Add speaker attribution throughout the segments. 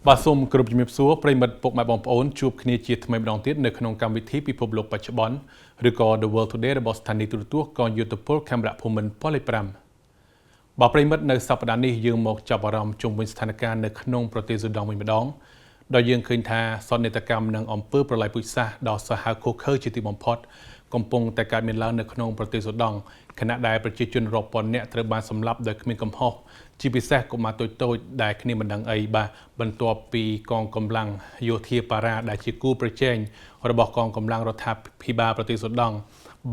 Speaker 1: បាទសូមគោរពជំរាបសួរប្រិមិត្តពុកម៉ែបងប្អូនជួបគ្នាជាថ្មីម្ដងទៀតនៅក្នុងកម្មវិធីពិភពលោកបច្ចុប្បន្នឬក៏ The World Today របស់ស្ថានីយទូរទស្សន៍កងយុទ្ធពលខេមរៈភូមិន្ទប៉លេខ5បាទប្រិមិត្តនៅសប្តាហ៍នេះយើងមកចាប់អារម្មណ៍ជុំវិញស្ថានភាពនៅក្នុងប្រទេសស៊ូដង់វិញម្ដងដោយយើងឃើញថាសន្និដ្ឋកម្មនិងអំពើប្រល័យពូជសាសន៍ដ៏សាហាវឃោរឃៅជាទីបំផុតកំពុងតែកើតមានឡើងនៅក្នុងប្រទេសស៊ូដង់ខណៈដែលប្រជាជនរាប់ពាន់នាក់ត្រូវបានសម្លាប់ដោយគ្មានកំហុសជាពិសេសកុមារតូចៗដែលគ្នាមិនដឹងអីបាទបន្ទាប់ពីកងកម្លាំងយោធាប៉ារ៉ាដែលជាគូប្រជែងរបស់កងកម្លាំងរដ្ឋាភិបាលប្រទេសស៊ូដង់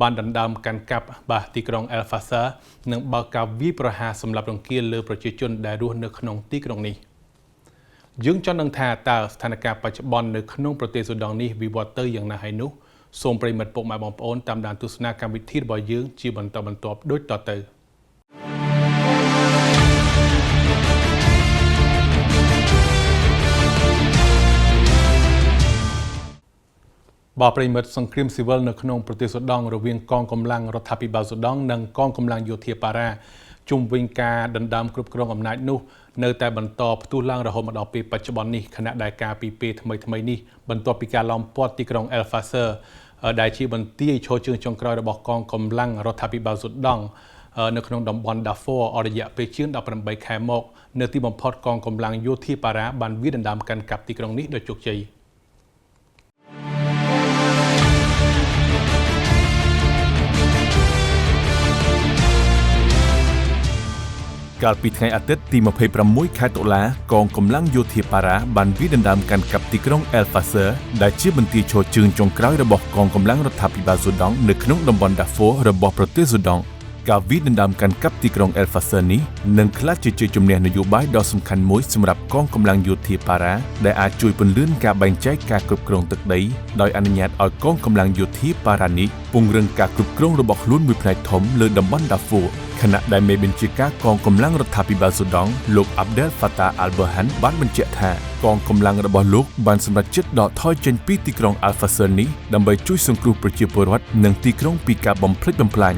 Speaker 1: បានដណ្ដើមកាន់កាប់បាទទីក្រុងអែលហ្វាសានិងបើកការវាយប្រហារសម្រាប់រង្គាលលើប្រជាជនដែលរស់នៅក្នុងទីក្រុងនេះយើងចង់ដឹងថាតើស្ថានភាពបច្ចុប្បន្ននៅក្នុងប្រទេសស៊ូដង់នេះវិវត្តទៅយ៉ាងណាហើយនោះសូមប្រិមិត្តពុកម៉ែបងប្អូនតាមដានទស្សនាកម្មវិធីរបស់យើងជាបន្តបន្ទាប់ដូចតទៅបាទប្រិមិត្តសង្គ្រាមស៊ីវិលនៅក្នុងប្រទេសស៊ូដង់រវាងកងកម្លាំងរដ្ឋាភិបាលស៊ូដង់និងកងកម្លាំងយោធាប៉ារ៉ាជុំវិញការដណ្ដើមគ្រប់គ្រងអំណាចនោះនៅតែបន្តផ្ទុះឡើងរហូតមកដល់ពេលបច្ចុប្បន្ននេះខណៈដែលការពីពេលថ្មីនេះបន្ទាប់ពីការឡោមព័ទ្ធទីក្រុងអែលហ្វាសាដែលជាបន្ទាយឈរជើងចុងក្រោយរបស់កងកម្លាំងរដ្ឋាភិបាលស៊ូដង់នៅក្នុងតំបន់ Darfur អស់រយៈពេលជាង18ខែមកនៅទីបំផុតកងកម្លាំងយោធាប៉ារ៉ាបានវាយដណ្ដើមកាន់កាប់ទីក្រុងនេះដោយជោគជ័យកាលពីថ្ងៃអាទិត្យទី26ខែតុលាកងកម្លាំងយោធាប៉ារ៉ាបានវាយដណ្ដើមកាន់កាប់ទីក្រុងអែលហ្វាសាដែលជាបន្ទាយឈរជើងចុងក្រោយរបស់កងកម្លាំងរដ្ឋាភិបាលស៊ូដង់នៅក្នុងតំបន់ Darfur របស់ប្រទេសស៊ូដង់ការវាយដណ្ដើមកាន់កាប់ទីក្រុងអែលហ្វាសានេះនឹងក្លាយជាជ័យជំនះនយោបាយដ៏សំខាន់មួយសម្រាប់កងកម្លាំងយោធាប៉ារ៉ាដែលអាចជួយពន្លឿនការបែងចែកការគ្រប់គ្រងទឹកដីដោយអនុញ្ញាតឲ្យកងកម្លាំងយោធាប៉ារ៉ានេះពង្រឹងការគ្រប់គ្រងរបស់ខ្លួនមួយផ្នែកធំលើតំបន់ Darfurខណៈដែលមេបញ្ជាការកងកម្លាំងរដ្ឋាភិបាលស៊ូដង់លោក Abdel Fattah al-Burhan បានបញ្ជាក់ថាកងកម្លាំងរបស់លោកបានសម្រេចចិត្តដកថយចេញពីទីក្រុង Al-Fasr នេះដើម្បីជួយសង្គ្រោះប្រជាពលរដ្ឋនិងទីក្រុងពីការបំផ្លិចបំផ្លាញ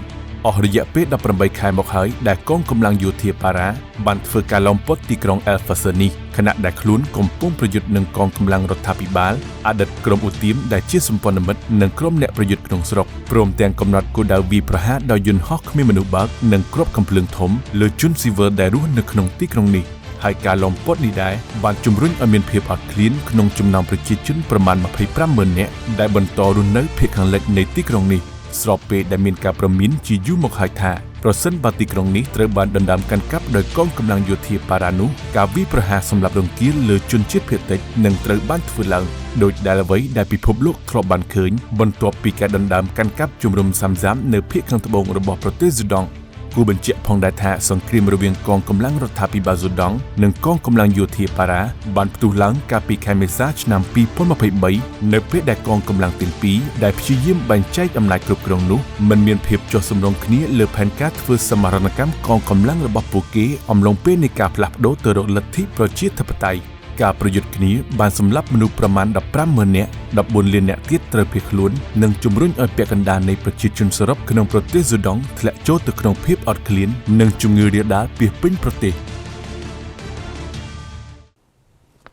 Speaker 1: អស់រយៈពេល18ខែមកហើយដែលកងកម្លាំងយោធាប៉ារ៉ាបានធ្វើការឡោមព័ទ្ធទីក្រុង Al-Fasr នេះខណៈដែលខ្លួនកំពុងប្រយុទ្ធនឹងកងកម្លាំងរដ្ឋាភិបាលអតីតក្រុមឧទាមដែលជាសម្ព័ន្ធមិត្តនិងក្រុមអ្នកប្រយុទ្ធក្នុងស្រុកព្រមទាំងកំណត់គោលដៅវាយប្រហារដោយយន្តហោះគ្មានមនុស្សបើកនិងគ្រាប់កាំភ្លើងធំលើជនស៊ីវិលដែលរស់នៅក្នុងទីក្រុងនេះហើយការឡោមព័ទ្ធនេះដែរបានជំរុញឲ្យមានភាពអត់ឃ្លានក្នុងចំណោមប្រជាជនប្រមាណ 25,000 នាក់ដែលបន្តរស់នៅភាគខាងលិចនៃទីក្រុងនេះស្របពេលដែលមានការប្រមានជាយូរមកហើយថាប្រសិនបើទីក្រុងនេះត្រូវបានដណ្ដើមកាន់កាប់ដោយកងកម្លាំងយោធាប៉ារ៉ានោះការវាយប្រហារសម្រាប់រង្គាលលើជនជាតិភាគតិចនឹងត្រូវបានធ្វើឡើងដោយដែលអ្វីដែលពិភពលោកធ្លាប់បានឃើញបន្ទាប់ពីការដណ្ដើមកាន់កាប់ជំរំសាមៗនៅភាគខាងត្បូងរបស់ប្រទេសស៊ូដង់គូបញ្ជាក់ផងដែរថាសង្គ្រាមរវាងកងកម្លាំងរដ្ឋាភិបាលស៊ូដង់និងកងកម្លាំងយោធាប៉ារ៉ាបានផ្ទុះឡើងកាលពីខែមេសាឆ្នាំ2023នៅពេលដែលកងកម្លាំងទាំងពីរដែលព្យាយាមបែងចែកអំណាចគ្រប់គ្រងនោះមិនមានភាពចុះសម្រុងគ្នាលើផែនការធ្វើសមរណកម្មកងកម្លាំងរបស់ពួកគេអំឡុងពេលនៃការផ្លាស់ប្ដូរទៅរកលទ្ធិប្រជាធិបតេយ្យការប្រយុទ្ធគ្នាបានសម្លាប់មនុស្សប្រមាណ 15,000 នាក់ 14 លាននាក់ទៀតត្រូវភៀសខ្លួននិងជំរុញឲ្យពាក់កណ្ដាលនៃប្រជាជនសរុបក្នុងប្រទេសស៊ូដង់ធ្លាក់ចូលទៅក្នុងភាពអត់ឃ្លាននិងជំងឺរាលដាលពាសពេញប្រទេស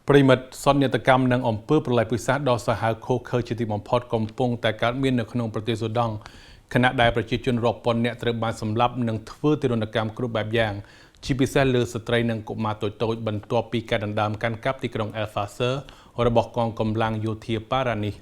Speaker 1: ប្រិមិត្តសន្និដ្ឋកម្មនិងអំពើប្រល័យពូជសាសន៍ដ៏សាហាវឃោរឃៅជាទីបំផុតកំពុងតែកើតមាននៅក្នុងប្រទេសស៊ូដង់ខណៈដែលប្រជាជនរាប់ពាន់នាក់ត្រូវបានសម្លាប់និងធ្វើទារុណកម្មគ្រប់បែបយ៉ាងជាពិសេសលើស្ត្រីនិងកុមារតូចៗបន្ទាប់ពីការដណ្ដើមកាន់កាប់ទីក្រុងអែលហ្វាសារបស់កងកម្លាំងយោធាប៉ារ៉ានេះ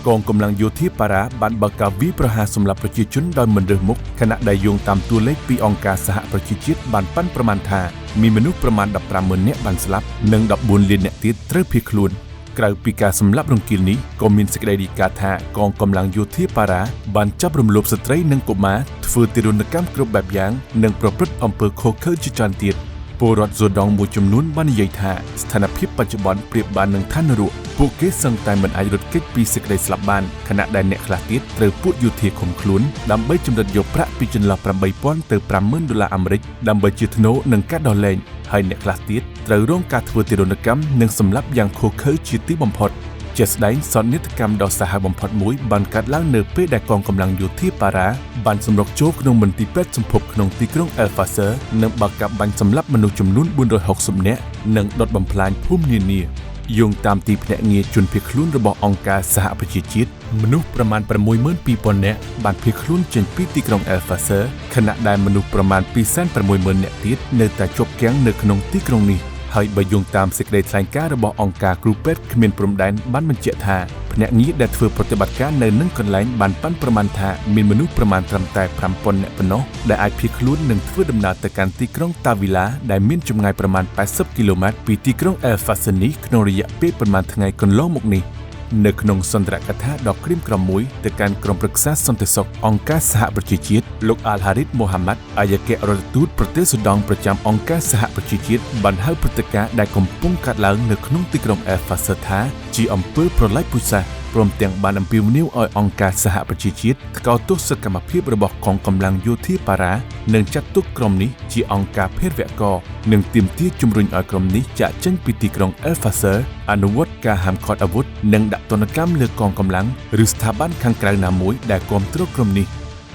Speaker 1: កងកម្លាំងយោធាប៉ារ៉ាបានបើកការវាយប្រហារសម្រាប់ប្រជាជនដោយមិនរើសមុខខណៈដែលយោងតាមតួលេខពីអង្គការសហប្រជាជាតិបានប៉ាន់ប្រមាណថាមានមនុស្សប្រមាណ 15,000 នាក់បានស្លាប់និង 14 លាននាក់ទៀតត្រូវភៀសខ្លួនក្រៅពីការសម្លាប់រង្គាលនេះក៏មានសេចក្តីរាយការណ៍ថាកងកម្លាំងយោធាប៉ារ៉ាបានចាប់រំលោភស្ត្រីនិងកុមារធ្វើទារុណកម្មគ្រប់បែបយ៉ាងនិងប្រព្រឹត្តអំពើឃោរឃៅជាច្រើនទៀតពលរដ្ឋស៊ូដង់មួយចំនួនបាននិយាយថាស្ថានភាពបច្ចុប្បន្នប្រៀបបាននឹងឋាននរកពួកគេសឹងតែមិនអាចរត់គេចពីសេចក្តីស្លាប់បានខណៈដែលអ្នកខ្លះទៀតត្រូវពួកយោធាឃុំខ្លួនដើម្បីចម្រិតយកប្រាក់ពីចន្លោះ $8,000 ទៅ $50,000 អាមេរិកដើម្បីជាថ្នូរនឹងការដោះលែងហើយអ្នកខ្លះទៀតត្រូវរងការធ្វើទារុណកម្មនិងសម្លាប់យ៉ាងឃោរឃៅជាទីបំផុត ជាស្ដែងសន្និដ្ឋកម្មដ៏សាហាវបំផុតមួយបានកាត់ឡើងនៅពេលដែលកងកម្លាំងយោធាប៉ារ៉ាបានសម្រុកចូលក្នុងមន្ទីរពេទ្យសម្ភពក្នុងទីក្រុង El-Fasher និងបាក់កាប់បាញ់សម្លាប់មនុស្សចំនួន460នាក់និងដុតបំផ្លាញភូមិនានាយោងតាមទីភ្នាក់ងារជនភៀសខ្លួនរបស់អង្គការសហប្រជាជាតិមនុស្សប្រមាណ 62,000 នាក់បានភៀសខ្លួនចេញពីទីក្រុង El-Fasher ខណៈដែលមនុស្សប្រមាណ 260,000 នាក់ទៀតនៅតែជាប់គាំងនៅក្នុងទីក្រុងនេះហើយបើយោងតាមសេចក្តីថ្លែងការណ៍របស់អង្គការគ្រូពេទ្យគ្មានព្រំដែនបានបញ្ជាក់ថាភ្នាក់ងារដែលធ្វើប្រតិបត្តិការនៅនឹងកន្លែងបានប៉ាន់ប្រមាណថាមានមនុស្សប្រមាណត្រឹមតែ 5,000 នាក់ប៉ុណ្ណោះដែលអាចភៀសខ្លួននិងធ្វើដំណើរទៅកាន់ទីក្រុង Tawila ដែលមានចម្ងាយប្រមាណ 80 គីឡូម៉ែត្រពីទីក្រុង El-Fasher នេះក្នុងរយៈពេលប្រមាណថ្ងៃកន្លងមកនេះនៅក្នុងសន្ទរកថាដ៏ក្រៀមក្រំមួយទៅកាន់ក្រុមប្រឹក្សាសន្តិសុខអង្គការសហប្រជាជាតិលោក Al-Harith Mohamad អគ្គរដ្ឋទូតប្រទេសស៊ូដង់ប្រចាំអង្គការសហប្រជាជាតិបានហៅព្រឹត្តិការណ៍ដែលកំពុងកើតឡើងនៅក្នុងទីក្រុង El-Fasher ថាជាអំពើប្រល័យពូជសាសន៍ព្រមទាំងបានអំពាវនាវឲ្យអង្គការសហប្រជាជាតិថ្កោលទោសសកម្មភាពរបស់កងកម្លាំងយោធាប៉ារ៉ានិងចាត់ទុកក្រុមនេះជាអង្គការភេរវករនិងទាមទារជំរុញឲ្យក្រុមនេះចាកចេញពីទីក្រុង El-Fasher អនុវត្តការហាមឃាត់អាវុធនិងដាក់ទណ្ឌកម្មលើកងកម្លាំងឬស្ថាប័នខាងក្រៅណាមួយដែលគាំទ្រក្រុមនេះ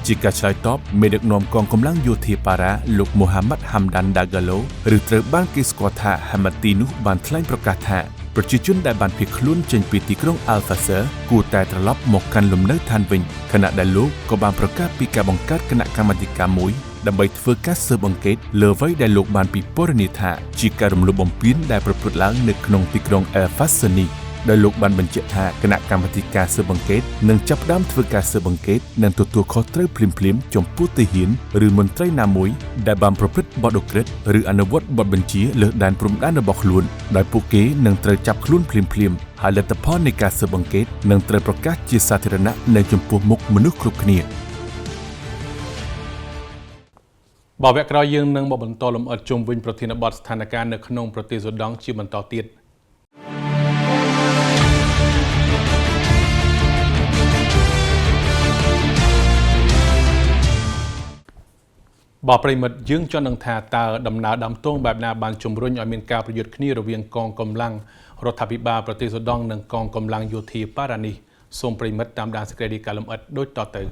Speaker 1: ជាការឆ្លើយតបមេដឹកនាំកងកម្លាំងយោធាប៉ារ៉ាលោក Mohamad Hamdan Dagalo ឬត្រូវបានគេស្គាល់ថា Hamati នោះបានថ្លែងប្រកាសថាប្រជាជនដែលបានភៀសខ្លួនចេញពីទីក្រុង El-Fasher គួរតែត្រឡប់មកកាន់លំនៅឋានវិញខណៈដែលលោកក៏បានប្រកាសពីការបង្កើតគណៈកម្មាធិការមួយដើម្បីធ្វើការស៊ើបអង្កេតលើអ្វីដែលលោកបានពិពណ៌នាថាជាការរំលោភបំពានដែលប្រព្រឹត្តឡើងនៅក្នុងទីក្រុង El-Fasher នេះដោយលោកបានបញ្ជាក់ថាគណៈកម្មាធិការស៊ើបអង្កេតនឹងចាប់ផ្ដើមធ្វើការស៊ើបអង្កេតនិងទទួលខុសត្រូវភ្លាមៗចំពោះទាហានឬមន្ត្រីណាមួយដែលបានប្រព្រឹត្តបទឧក្រិដ្ឋឬអនុវត្តបទបញ្ជាលើដែនព្រំដែនរបស់ខ្លួនដោយពួកគេនឹងត្រូវចាប់ខ្លួនភ្លាមៗហើយលទ្ធផលនៃការស៊ើបអង្កេតនឹងត្រូវប្រកាសជាសាធារណៈនៅចំពោះមុខមនុស្សគ្រប់គ្នាបើវគ្គក្រោយយើងនឹងមកបន្តលម្អិតជុំវិញប្រធានបទស្ថានភាពនៅក្នុងប្រទេសស៊ូដង់ជាបន្តទៀតបើប្រិមិត្តយើងចង់នឹងថាតើដំណើរដើមទងបែបណាបានជំរុញឲ្យមានការប្រយុទ្ធគ្នារវាងកងកម្លាំងរដ្ឋាភិបាលប្រទេសស៊ូដង់និងកងកម្លាំងយោធាប៉ារ៉ានេះសូមប្រិមិត្តតាមដានសេចក្តីរាយការណ៍លម្អិតដូចតទៅ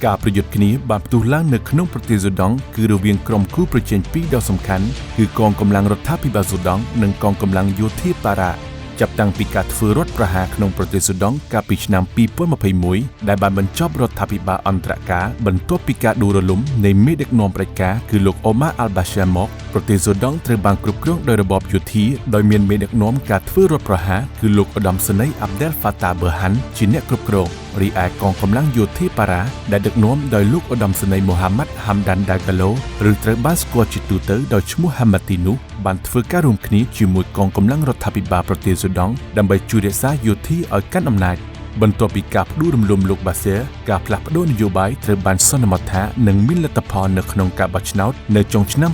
Speaker 1: ការប្រយុទ្ធគ្នាបានផ្ទុះឡើងនៅក្នុងប្រទេសស៊ូដង់គឺរវាងក្រុមគូប្រជែងពីរដ៏សំខាន់គឺកងកម្លាំងរដ្ឋាភិបាលស៊ូដង់និងកងកម្លាំងយោធាប៉ារ៉ាចាប់តាំងពីការធ្វើរដ្ឋប្រហារក្នុងប្រទេសស៊ូដង់កាលពីឆ្នាំ2021ដែលបានបញ្ចប់រដ្ឋាភិបាលអន្តរកាលបន្ទាប់ពីការដួលរលំនៃមេដឹកនាំផ្ដាច់ការគឺលោក Omar al-Bashir មកប្រទេសស៊ូដង់ត្រូវបានគ្រប់គ្រងដោយរបបយោធាដោយមានមេដឹកនាំការធ្វើរដ្ឋប្រហារគឺលោកឧត្តមសេនីយ៍ Abdel Fattah Burhan ជាអ្នកគ្រប់គ្រងរីឯកងកម្លាំងយោធាប៉ារ៉ាដែលដឹកនាំដោយលោកឧត្តមសេនីយ៍ Mohamad Hamdan Dagalo ឬត្រូវបានស្គាល់ជាទូទៅដោយឈ្មោះ Hamati នោះបានធ្វើការរួមគ្នាជាមួយកងកម្លាំងរដ្ឋាភិបាលប្រទេសស៊ូដង់ដើម្បីជួយរក្សាយោធាឲ្យកាន់អំណាចបន្ទាប់ពីការផ្ដួលរំលំលោក Bashir ការផ្លាស់ប្ដូរនយោបាយត្រូវបានសន្មតថានឹងមានលទ្ធផលនៅក្នុងការបោះឆ្នោតនៅចុងឆ្នាំ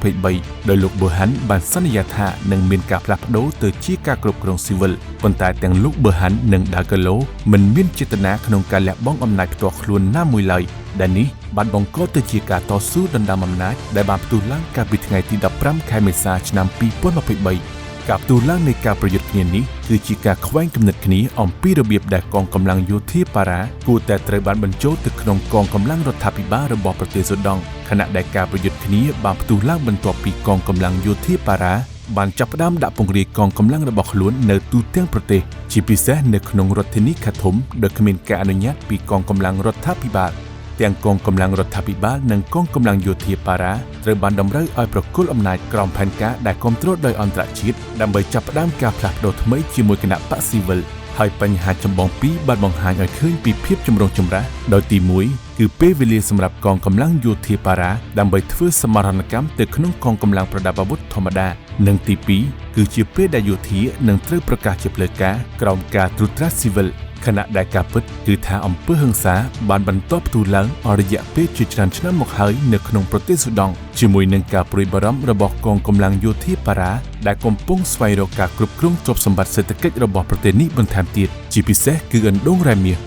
Speaker 1: 2023ដោយលោក Burhan បានសន្យាថានឹងមានការផ្លាស់ប្ដូរទៅជាការគ្រប់គ្រងស៊ីវិលប៉ុន្តែទាំងលោក Burhan និង Dagalo មិនមានចេតនាក្នុងការលះបង់អំណាចផ្ទាល់ខ្លួនណាមួយឡើយដែលនេះបានបង្កទៅជាការតស៊ូដណ្ដើមអំណាចដែលបានផ្ទុះឡើងកាលពីថ្ងៃទី15ខែមេសាឆ្នាំ2023ការផ្ទុះឡើងនៃការប្រយុទ្ធគ្នានេះគឺជាការខ្វែងគំនិតគ្នាអំពីរបៀបដែលកងកម្លាំងយោធាប៉ារ៉ាគួរតែត្រូវបានបញ្ចូលទៅក្នុងកងកម្លាំងរដ្ឋាភិបាលរបស់ប្រទេសស៊ូដង់ខណៈដែលការប្រយុទ្ធគ្នាបានផ្ទុះឡើងបន្ទាប់ពីកងកម្លាំងយោធាប៉ារ៉ាបានចាប់ផ្ដើមដាក់ពង្រាយកងកម្លាំងរបស់ខ្លួននៅទូទាំងប្រទេសជាពិសេសនៅក្នុងរដ្ឋធានីខាធំដោយគ្មានការអនុញ្ញាតពីកងកម្លាំងរដ្ឋាភិបាលទាំងកងកម្លាំងរដ្ឋាភិបាលនិងកងកម្លាំងយោធាប៉ារ៉ាត្រូវបានតម្រូវឲ្យប្រគល់អំណាចក្រោមផែនការដែលគាំទ្រដោយអន្តរជាតិដើម្បីចាប់ផ្ដើមការផ្លាស់ប្ដូរថ្មីជាមួយគណៈបកស៊ីវិលហើយបញ្ហាចម្បងពីរបានបង្ហាញឲ្យឃើញពីភាពចម្រូងចម្រាសដោយទី1គឺពេលវេលាសម្រាប់កងកម្លាំងយោធាប៉ារ៉ាដើម្បីធ្វើសមរណកម្មទៅក្នុងកងកម្លាំងប្រដាប់អាវុធធម្មតានិងទី2គឺជាពេលដែលយោធានឹងត្រូវប្រកាសជាផ្លូវការក្រោមការត្រួតត្រាស៊ីវិលខណៈដែលការពិតគឺថាអំពើហិង្សាបានបន្តផ្ទុះឡើងអស់រយៈពេលជាច្រើនឆ្នាំមកហើយនៅក្នុងប្រទេសស៊ូដង់ជាមួយនឹងការព្រួយបារម្ភរបស់កងកម្លាំងយោធាប៉ារ៉ាដែលកំពុងស្វែងរកការគ្រប់គ្រងទ្រព្យសម្បត្តិសេដ្ឋកិច្ចរបស់ប្រទេសនេះបន្ថែមទៀតជាពិសេសគឺឥណ្ឌូរ៉ែមាស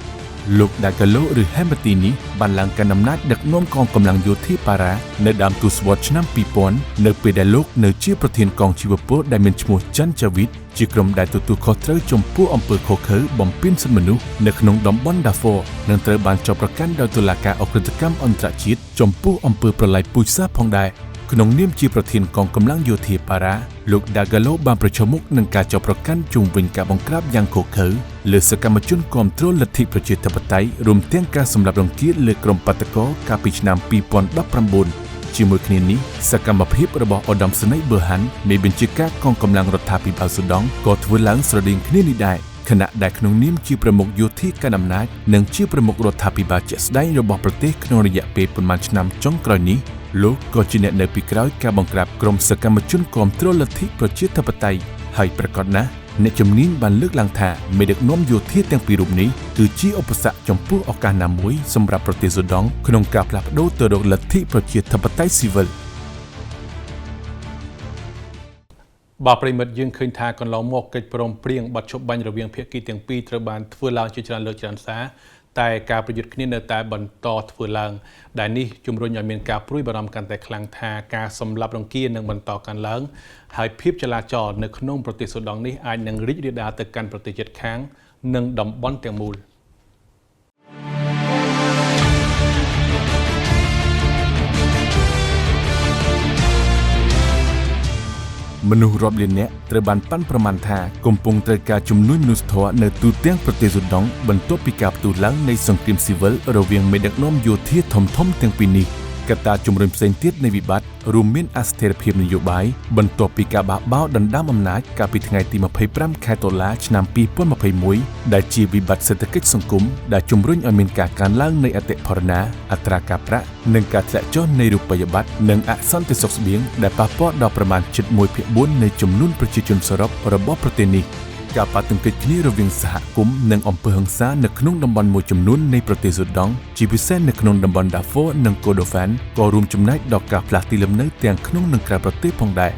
Speaker 1: លោកដាកាឡូឬហេម៉ាទីនីបានឡើងកាន់អំណាចដឹកនាំកងកម្លាំងយោធាប៉ារ៉ានៅដើមទសវត្សរ៍ឆ្នាំ2000នៅពេលដែលលោកនៅជាប្រធានកងជីវពលដែលមានឈ្មោះច័ន្ទចាវីតជាក្រុមដែលទទួលខុសត្រូវចំពោះអំពើខុសខើបំពានសិទ្ធិមនុស្សនៅក្នុងតំបន់ដាហ្វ័រនិងត្រូវបានចោទប្រកាន់ដោយតុលាការអក្រិតកម្មអន្តរជាតិចំពោះអំពើប្រល័យពូជសាសន៍ផងដែរក្នុងនាមជាប្រធានកងកម្លាំងយោធាប៉ារ៉ាលោកដាកាឡូបានប្រឈមមុខនឹងការចោទប្រកាន់ជុំវិញការបង្ក្រាបយ៉ាងឃោរឃៅលើសកម្មជនគាំទ្រលទ្ធិប្រជាធិបតេយ្យរួមទាំងការសម្លាប់រង្គាលលើក្រុមបាតកោកាលពីឆ្នាំ2019ជាមួយគ្នានេះសកម្មភាពរបស់ឧត្តមសេនីយ៍ប៊ឺហាន់នៃបញ្ជាការកងកម្លាំងរដ្ឋាភិបាលស៊ូដង់ក៏ធ្វើឡើងស្រដៀងគ្នានេះដែរខណៈដែលក្នុងនាមជាប្រមុខយោធាកាន់អំណាចនិងជាប្រមុខរដ្ឋាភិបាលជាក់ស្ដែងរបស់ប្រទេសក្នុងរយៈពេលប៉ុន្មានឆ្នាំចុងក្រោយនេះលោកក៏ជាអ្នកនៅពីក្រោយការបង្ក្រាបក្រុមសកម្មជនគាំទ្រលទ្ធិប្រជាធិបតេយ្យហើយប្រកាសណាស់អ្នកជំនាញបានលើកឡើងថាមេដឹកនាំយោធាទាំងពីររូបនេះគឺជាឧបសគ្គចំពោះឱកាសណាមួយសម្រាប់ប្រទេសស៊ូដង់ក្នុងការផ្លាស់ប្ដូរទៅរកលទ្ធិប្រជាធិបតេយ្យស៊ីវិលបាទប្រិមិត្តយើងឃើញថាកន្លងមកកិច្ចព្រមព្រៀងបទឈប់បាញ់រវាងភាគីទាំងពីរត្រូវបានធ្វើឡើងជាច្រើនលើកច្រើនសារតែការប្រយុទ្ធគ្នានៅតែបន្តធ្វើឡើងដែលនេះជំរុញឲ្យមានការព្រួយបារម្ភកាន់តែខ្លាំងថាការសម្លាប់រង្គាលនឹងបន្តកើនឡើងហើយភាពចលាចលនៅក្នុងប្រទេសស៊ូដង់នេះអាចនឹងរីករាលដាលទៅកាន់ប្រទេសជិតខាងនិងតំបន់ទាំងមូលមនុស្សរាប់លាននាក់ត្រូវបានប៉ាន់ប្រមាណថាកំពុងត្រូវការជំនួយមនុស្សធម៌នៅទូទាំងប្រទេសស៊ូដង់បន្ទាប់ពីការផ្ទុះឡើងនៃសង្គ្រាមស៊ីវិលរវាងមេដឹកនាំយោធាធំៗទាំងពីរនេះកត្តាជំរុញផ្សេងទៀតនៃវិបត្តិរួមមានអស្ថិរភាពនយោបាយបន្ទាប់ពីការបះបោរដណ្ដើមអំណាចកាលពីថ្ងៃទី25ខែតុលាឆ្នាំ2021ដែលជាវិបត្តិសេដ្ឋកិច្ចសង្គមដែលជំរុញឲ្យមានការកើនឡើងនៃអតិផរណាអត្រាការប្រាក់និងការធ្លាក់ចុះនៃរូបិយប័ត្រនិងអសន្តិសុខស្បៀងដែលប៉ះពាល់ដល់ប្រមាណ1/4នៃចំនួនប្រជាជនសរុបរបស់ប្រទេសនេះការប៉ះទង្គិចគ្នារវាងសហគមន៍និងអំពើហិង្សានៅក្នុងតំបន់មួយចំនួននៃប្រទេសស៊ូដង់ជាពិសេសនៅក្នុងតំបន់ដាហ្វ័រនិងកូដូហ្វានក៏រួមចំណែកដល់ការផ្លាស់ទីលំនៅទាំងក្នុងនិងក្រៅប្រទេសផងដែរ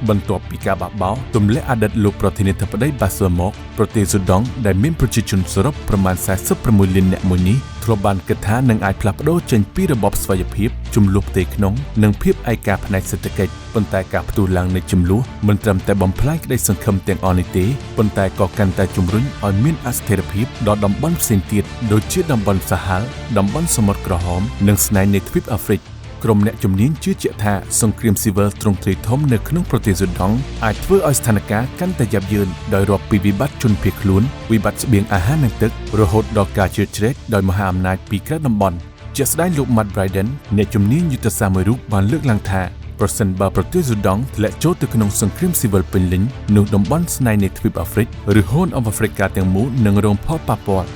Speaker 1: បន្ទាប់ពីការបះបោរទម្លាក់អតីតលោកប្រធានាធិបតីបាស៊ឺមកប្រទេសស៊ូដង់ដែលមានប្រជាជនសរុបប្រមាណ46លាននាក់មួយនេះធ្លាប់បានគិតថានឹងអាចផ្លាស់ប្ដូរចេញពីរបបស្វ័យភាពជំលុះផ្ទៃក្នុងនិងភាពឯកាផ្នែកសេដ្ឋកិច្ចប៉ុន្តែការផ្ទុះឡើងនៃចំនួនមិនត្រឹមតែបំផ្លាញក្តីសង្ឃឹមទាំងអស់នេះទេប៉ុន្តែក៏កាន់តែជំរុញឲ្យមានអស្ថិរភាពដល់តំបន់ផ្សេងទៀតដូចជាតំបន់សាហាល់តំបន់សមុទ្រក្រហមនិងស្នេហ៍នៃទ្វីបអាហ្វ្រិកក្រុមអ្នកជំនាញជឿជាក់ថាសង្គ្រាមស៊ីវិលទ្រង់ទ្រាយធំនៅក្នុងប្រទេសស៊ូដង់អាចធ្វើឲ្យស្ថានភាពកាន់តែយ៉ាប់យឺនដោយរាប់ពីវិបត្តិជនភៀសខ្លួនវិបត្តិស្បៀងអាហារនិងទឹករហូតដល់ការជ្រៀតជ្រែកដោយមហាអំណាចពីក្រៅតំបន់ជាក់ស្ដែងលោក Matt Bryden អ្នកជំនាញយុទ្ធសាស្ត្រមួយរូបបានលើកឡើងថាប្រសិនបើប្រទេសស៊ូដង់ធ្លាក់ចូលទៅក្នុងសង្គ្រាមស៊ីវិលពេញលេញនោះតំបន់ស្នេហ៍នៃទ្វីបអាហ្វ្រិកឬ Horn of Africa ទាំងមូលនឹងរងផលប៉ះពាល់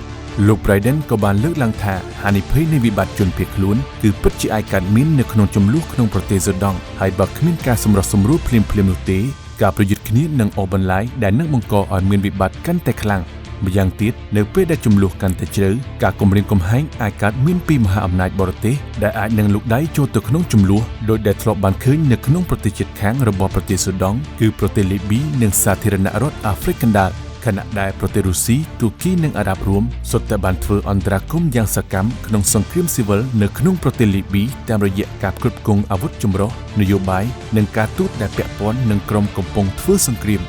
Speaker 1: លោក Bryden ក៏បានលើកឡើងថាហានិភ័យនៃវិបត្តិជនភៀសខ្លួនគឺពិតជាអាចកើតមាននៅក្នុងចំនួនក្នុងប្រទេសស៊ូដង់ហើយបើគ្មានការសម្រុះសម្រួលភ្លាមៗនោះទេការប្រយុទ្ធគ្នានឹងអូសបន្លាយដែលនឹងបង្កឲ្យមានវិបត្តិកាន់តែខ្លាំងម្យ៉ាងទៀតនៅពេលដែលចំនួនកាន់តែជ្រៅការគំរាមកំហែងអាចកើតមានពីមហាអំណាចបរទេសដែលអាចនឹងលូកដៃចូលទៅក្នុងចំនួនដោយដែលធ្លាប់បានឃើញនៅក្នុងប្រទេសជិតខាងរបស់ប្រទេសស៊ូដង់គឺប្រទេសលីប៊ីនិងសាធារណរដ្ឋអាហ្វ្រិកកណ្ដាលខណៈដែលប្រទេសរុស្ស៊ីទូគីនិងអារ៉ាប់រួមសុទ្ធតែបានធ្វើអន្តរាគមន៍យ៉ាងសកម្មក្នុងសង្គ្រាមស៊ីវិលនៅក្នុងប្រទេសលីប៊ីតាមរយៈការគ្រប់គ្រងអាវុធចម្រុះនយោបាយនិងការទូតដែលពាក់ព័ន្ធនឹងក្រុមកំពុងធ្វើសង្គ្រាម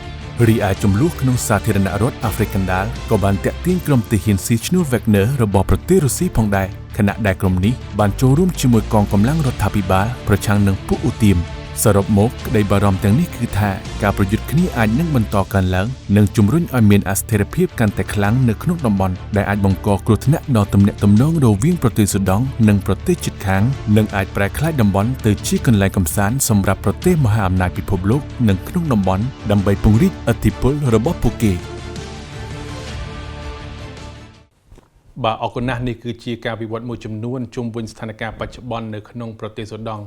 Speaker 1: រីឯចំនួនក្នុងសាធារណរដ្ឋអាហ្វ្រិកកណ្ដាលក៏បានតាក់ទាញក្រុមទាហានស៊ីឈ្នួល Wagner របស់ប្រទេសរុស្ស៊ីផងដែរខណៈដែលក្រុមនេះបានចូលរួមជាមួយកងកម្លាំងរដ្ឋាភិបាលប្រឆាំងនឹងពួកឧទាមសរុបមកក្តីបារម្ភទាំងនេះគឺថាការប្រយុទ្ធគ្នាអាចនឹងបន្តកើនឡើងនិងជំរុញឲ្យមានអស្ថិរភាពកាន់តែខ្លាំងនៅក្នុងតំបន់ដែលអាចបង្កគ្រោះថ្នាក់ដល់ទំនាក់ទំនងរវាងប្រទេសស៊ូដង់និងប្រទេសជិតខាងនិងអាចប្រែក្លាយតំបន់ទៅជាកន្លែងកម្សាន្តសម្រាប់ប្រទេសមហាអំណាចពិភពលោកនិងក្នុងតំបន់ដើម្បីពង្រីកឥទ្ធិពលរបស់ពួកគេបាទអរគុណណាស់នេះគឺជាការវិវត្តមួយចំនួនជុំវិញស្ថានភាពបច្ចុប្បន្ននៅក្នុងប្រទេសស៊ូដង់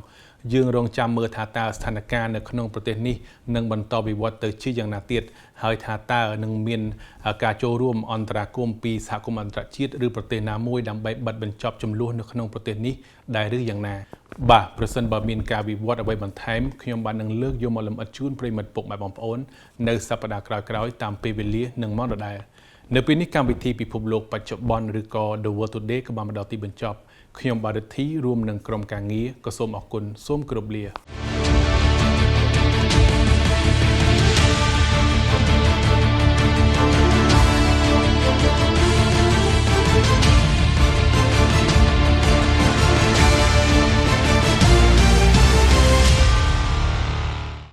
Speaker 1: យើងរងចាំមើលថាតើស្ថានភាពនៅក្នុងប្រទេសនេះនឹងបន្តវិវត្តទៅជាយ៉ាងណាទៀតហើយថាតើនឹងមានការចូលរួមអន្តរាគមន៍ពីសហគមន៍អន្តរជាតិឬប្រទេសណាមួយដើម្បីបិទបញ្ចប់ចំនួននៅក្នុងប្រទេសនេះដែរឬយ៉ាងណាបាទប្រសិនបើមានការវិវត្តអ្វីបន្ថែមខ្ញុំបាននឹងលើកយកមកលម្អិតជូនប្រិយមិត្តពុកម៉ែបងប្អូននៅសប្តាហ៍ក្រោយៗតាមពេលវេលានិងម៉ោងដដែល
Speaker 2: នៅពេលនេះកម្មវិធីពិភពលោកបច្ចុប្បន្នឬក៏ The World Today ក៏បានមកដល់ទីបញ្ចប់ខ្ញុំបាទរិទ្ធីរួមនឹងក្រុមការងារក៏សូមអរគុណសូមគោរពលា